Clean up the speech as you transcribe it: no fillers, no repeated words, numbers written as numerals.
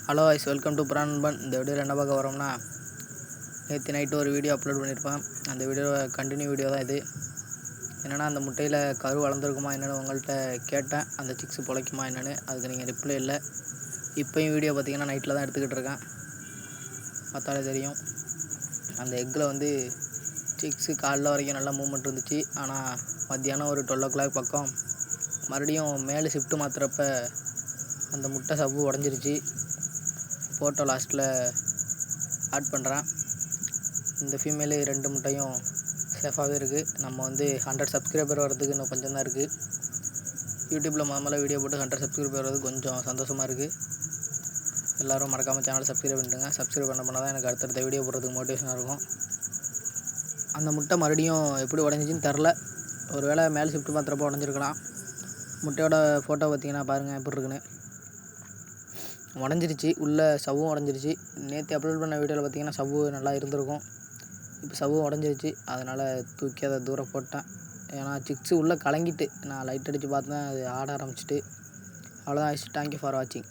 Hello guys welcome to பிரான்பன். இந்த வீடியோவில் என்ன பார்க்க வரோம்னா, நேற்று நைட்டு ஒரு வீடியோ அப்லோட் பண்ணியிருப்பேன். அந்த வீடியோவை கண்டினியூ வீடியோ தான் இது. என்னென்னா, அந்த முட்டையில் கரு வளர்ந்துருக்குமா என்னென்னு உங்கள்கிட்ட கேட்டேன். அந்த சிக்ஸு பிழைக்குமா என்னென்னு. அதுக்கு நீங்கள் ரிப்ளை இல்லை. இப்போயும் வீடியோ பார்த்தீங்கன்னா நைட்டில் தான் எடுத்துக்கிட்டு இருக்கேன். பார்த்தாலே தெரியும். அந்த எக்கில் வந்து சிக்ஸு காலைல வரைக்கும் நல்லா மூவ்மெண்ட் இருந்துச்சு. ஆனால் மத்தியானம் ஒரு 12 o'clock பக்கம் மறுபடியும் மேலே ஷிஃப்ட்டு மாற்றுறப்ப அந்த முட்டை சவ்வு உடஞ்சிருச்சு. ஃபோட்டோ லாஸ்ட்டில் ஆட் பண்ணுறேன். இந்த ஃபீமேலு 2 முட்டையும் சேஃபாகவே இருக்குது. நம்ம வந்து 100 சப்ஸ்கிரைபர் வர்றதுக்கு இன்னும் கொஞ்சம் தான் இருக்குது. யூடியூப்பில் முதல்ல வீடியோ போட்டு 100 சப்ஸ்கிரைபர் வர்றது கொஞ்சம் சந்தோஷமாக இருக்குது. எல்லோரும் மறக்காமல் சேனலை சப்ஸ்கிரைப் பண்ணிட்டுங்க. சப்ஸ்கிரைப் பண்ண தான் எனக்கு அடுத்தடுத்த வீடியோ போடுறதுக்கு மோட்டிவேஷனாக இருக்கும். அந்த முட்டை மறுபடியும் எப்படி உடஞ்சிச்சின்னு தெரில. ஒரு வேளை மேலே ஷிஃப்ட் மாத்திரப்போ உடஞ்சிருக்கலாம். முட்டையோட ஃபோட்டோ பார்த்தீங்கன்னா பாருங்கள் எப்படி இருக்குன்னு. உடஞ்சிருச்சு. உள்ளே சவ்வும் உடஞ்சிருச்சு. நேற்று அப்லோட் பண்ண வீடியோவில் பார்த்தீங்கன்னா சவ்வு நல்லா இருந்திருக்கும். இப்போ சவ்வு உடஞ்சிருச்சு. அதனால் தூக்கி அதை தூரம் போட்டேன். ஏன்னா சிக்ஸு உள்ளே கலங்கிட்டு நான் லைட் அடித்து பார்த்தேன், அது ஆட ஆரம்பிச்சிட்டு. அவ்வளோதான். தேங்க்யூ ஃபார் வாட்சிங்.